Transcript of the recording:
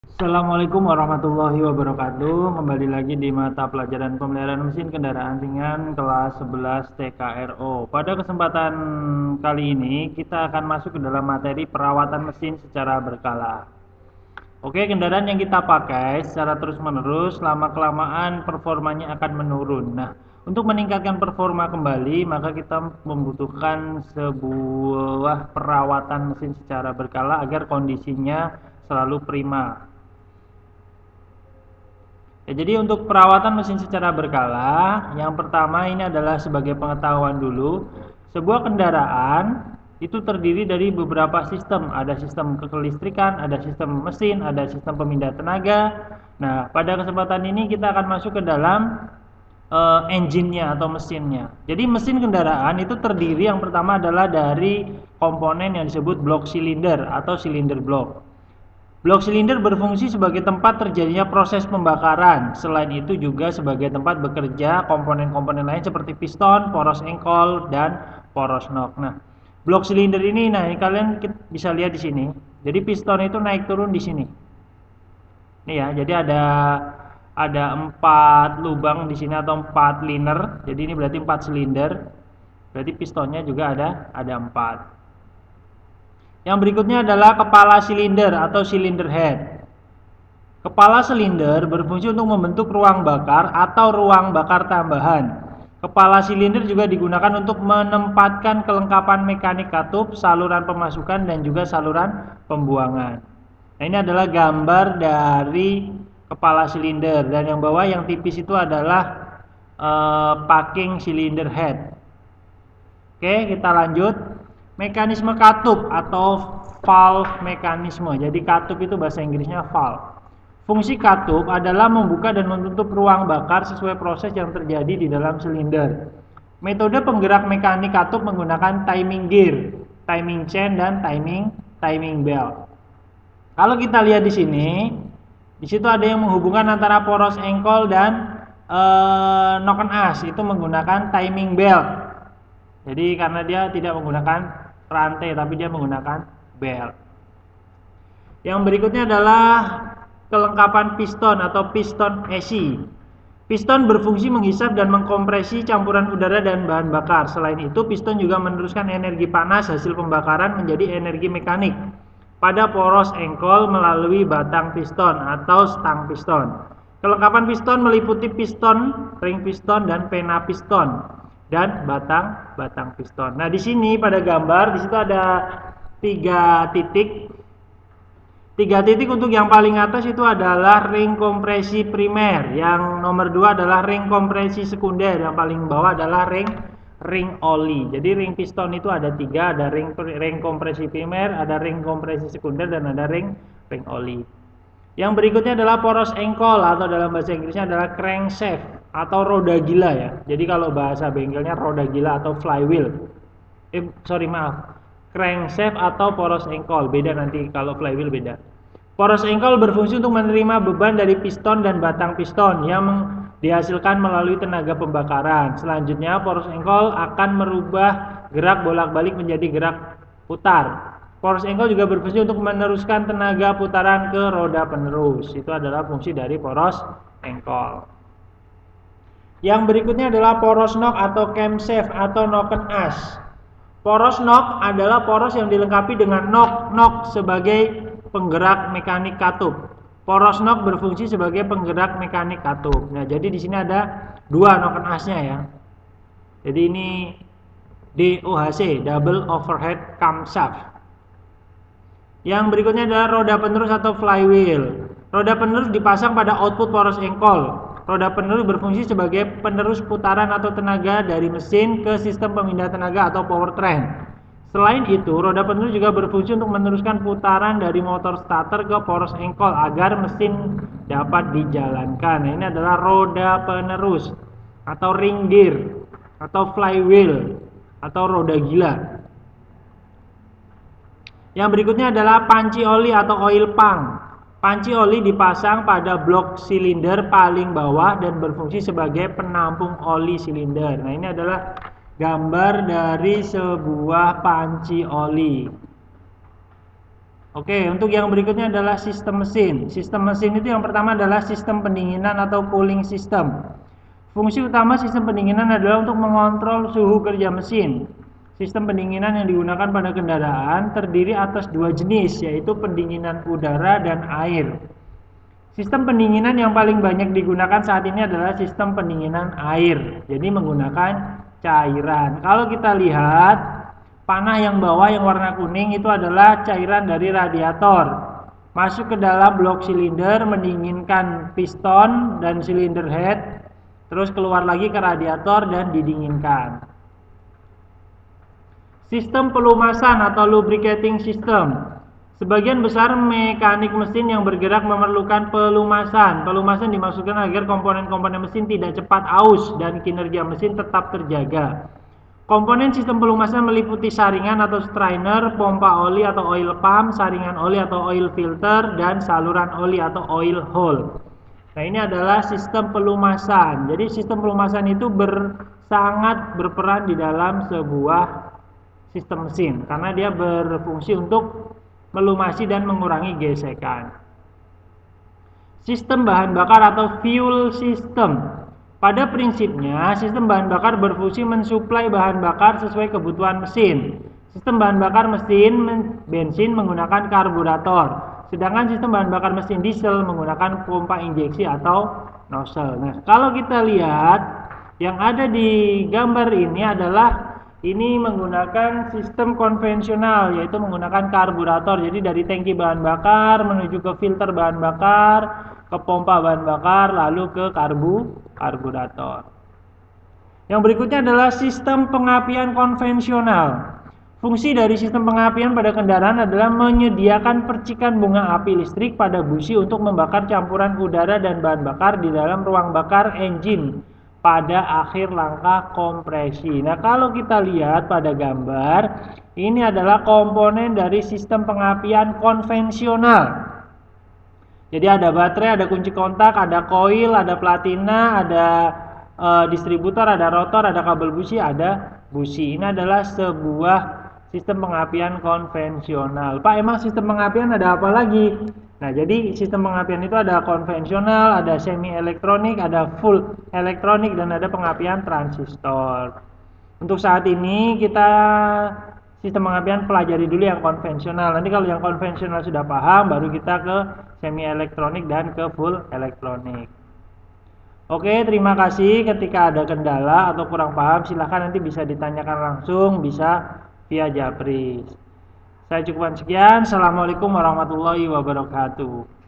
Assalamualaikum warahmatullahi wabarakatuh. Kembali lagi di mata pelajaran pemeliharaan mesin kendaraan ringan kelas 11 TKRO. Pada kesempatan kali ini kita akan masuk ke dalam materi perawatan mesin secara berkala. Oke, kendaraan yang kita pakai secara terus-menerus lama-kelamaan performanya akan menurun. Nah, untuk meningkatkan performa kembali, maka kita membutuhkan sebuah perawatan mesin secara berkala agar kondisinya selalu prima. Ya, jadi untuk perawatan mesin secara berkala, yang pertama ini adalah sebagai pengetahuan dulu, sebuah kendaraan itu terdiri dari beberapa sistem. Ada sistem kelistrikan, ada sistem mesin, ada sistem pemindah tenaga. Nah, pada kesempatan ini kita akan masuk ke dalam engine-nya atau mesinnya. Jadi mesin kendaraan itu terdiri yang pertama adalah dari komponen yang disebut blok silinder atau silinder blok. Blok silinder berfungsi sebagai tempat terjadinya proses pembakaran. Selain itu juga sebagai tempat bekerja komponen-komponen lain seperti piston, poros engkol, dan poros nok. Nah, blok silinder ini, kalian bisa lihat di sini. Jadi piston itu naik turun di sini. Nih ya, jadi ada 4 lubang di sini atau 4 liner. Jadi ini berarti 4 silinder. Berarti pistonnya juga ada 4. Yang berikutnya adalah kepala silinder atau cylinder head. Kepala silinder berfungsi untuk membentuk ruang bakar atau ruang bakar tambahan. Kepala silinder juga digunakan untuk menempatkan kelengkapan mekanik katup, saluran pemasukan, dan juga saluran pembuangan. Nah, ini adalah gambar dari kepala silinder, dan yang bawah yang tipis itu adalah packing cylinder head. Oke, kita lanjut. Mekanisme katup atau valve mekanisme. Jadi katup itu bahasa Inggrisnya valve. Fungsi katup adalah membuka dan menutup ruang bakar sesuai proses yang terjadi di dalam silinder. Metode penggerak mekanik katup menggunakan timing gear, timing chain, dan timing belt. Kalau kita lihat di sini, di situ ada yang menghubungkan antara poros engkol dan noken as, itu menggunakan timing belt. Jadi karena dia tidak menggunakan rantai tapi dia menggunakan belt. Yang berikutnya adalah kelengkapan piston atau piston esi. Piston berfungsi menghisap dan mengkompresi campuran udara dan bahan bakar. Selain itu, piston juga meneruskan energi panas hasil pembakaran menjadi energi mekanik pada poros engkol melalui batang piston atau stang piston. Kelengkapan piston meliputi piston, ring piston, dan pena piston, dan batang piston. Nah, di sini pada gambar di situ ada 3 titik. 3 titik untuk yang paling atas itu adalah ring kompresi primer, yang nomor 2 adalah ring kompresi sekunder, yang paling bawah adalah ring oli. Jadi ring piston itu ada 3, ada ring kompresi primer, ada ring kompresi sekunder, dan ada ring oli. Yang berikutnya adalah poros engkol atau dalam bahasa Inggrisnya adalah crankshaft atau roda gila ya. Jadi kalau bahasa bengkelnya roda gila atau flywheel. Crankshaft atau poros engkol. Beda nanti kalau flywheel beda. Poros engkol berfungsi untuk menerima beban dari piston dan batang piston yang dihasilkan melalui tenaga pembakaran. Selanjutnya poros engkol akan merubah gerak bolak-balik menjadi gerak putar. Poros engkol juga berfungsi untuk meneruskan tenaga putaran ke roda penerus. Itu adalah fungsi dari poros engkol. Yang berikutnya adalah poros nok atau camshaft atau noken as. Poros nok adalah poros yang dilengkapi dengan nok sebagai penggerak mekanik katup. Poros nok berfungsi sebagai penggerak mekanik katup. Nah, jadi di sini ada 2 noken asnya ya. Jadi ini DOHC, double overhead camshaft. Yang berikutnya adalah roda penerus atau flywheel. Roda penerus dipasang pada output poros engkol. Roda penerus berfungsi sebagai penerus putaran atau tenaga dari mesin ke sistem pemindah tenaga atau powertrain. Selain itu, roda penerus juga berfungsi untuk meneruskan putaran dari motor starter ke poros engkol agar mesin dapat dijalankan. Nah, ini adalah roda penerus atau ring gear atau flywheel atau roda gila. Yang berikutnya adalah panci oli atau oil pump. Panci oli dipasang pada blok silinder paling bawah dan berfungsi sebagai penampung oli silinder. Nah, ini adalah gambar dari sebuah panci oli. Oke, untuk yang berikutnya adalah sistem mesin. Sistem mesin itu yang pertama adalah sistem pendinginan atau cooling system. Fungsi utama sistem pendinginan adalah untuk mengontrol suhu kerja mesin. Sistem pendinginan yang digunakan pada kendaraan terdiri atas dua jenis, yaitu pendinginan udara dan air. Sistem pendinginan yang paling banyak digunakan saat ini adalah sistem pendinginan air. Jadi menggunakan cairan. Kalau kita lihat panah yang bawah yang warna kuning itu adalah cairan dari radiator. Masuk ke dalam blok silinder, mendinginkan piston dan silinder head, terus keluar lagi ke radiator dan didinginkan. Sistem pelumasan atau lubricating system. Sebagian besar mekanik mesin yang bergerak memerlukan pelumasan. Pelumasan dimaksudkan agar komponen-komponen mesin tidak cepat aus dan kinerja mesin tetap terjaga. Komponen sistem pelumasan meliputi saringan atau strainer, pompa oli atau oil pump, saringan oli atau oil filter, dan saluran oli atau oil hole. Nah, ini adalah sistem pelumasan. Jadi sistem pelumasan itu sangat berperan di dalam sebuah sistem mesin karena dia berfungsi untuk melumasi dan mengurangi gesekan. Sistem bahan bakar atau fuel system. Pada prinsipnya, sistem bahan bakar berfungsi mensuplai bahan bakar sesuai kebutuhan mesin. Sistem bahan bakar mesin bensin menggunakan karburator, sedangkan sistem bahan bakar mesin diesel menggunakan pompa injeksi atau nozzle. Nah, kalau kita lihat yang ada di gambar ini adalah ini menggunakan sistem konvensional, yaitu menggunakan karburator. Jadi dari tangki bahan bakar menuju ke filter bahan bakar, ke pompa bahan bakar, lalu ke karburator. Yang berikutnya adalah sistem pengapian konvensional. Fungsi dari sistem pengapian pada kendaraan adalah menyediakan percikan bunga api listrik pada busi untuk membakar campuran udara dan bahan bakar di dalam ruang bakar engine pada akhir langkah kompresi. Nah, kalau kita lihat pada gambar, ini adalah komponen dari sistem pengapian konvensional. Jadi ada baterai, ada kunci kontak, ada koil, ada platina, ada distributor, ada rotor, ada kabel busi, ada busi. Ini adalah sebuah sistem pengapian konvensional. Pak, emang sistem pengapian ada apa lagi? Nah, jadi sistem pengapian itu ada konvensional, ada semi elektronik, ada full elektronik, dan ada pengapian transistor. Untuk saat ini kita sistem pengapian pelajari dulu yang konvensional. Nanti kalau yang konvensional sudah paham, baru kita ke semi elektronik dan ke full elektronik. Oke, terima kasih. Ketika ada kendala atau kurang paham, silahkan nanti bisa ditanyakan langsung, bisa via Japri. Saya cukupkan sekian. Assalamualaikum warahmatullahi wabarakatuh.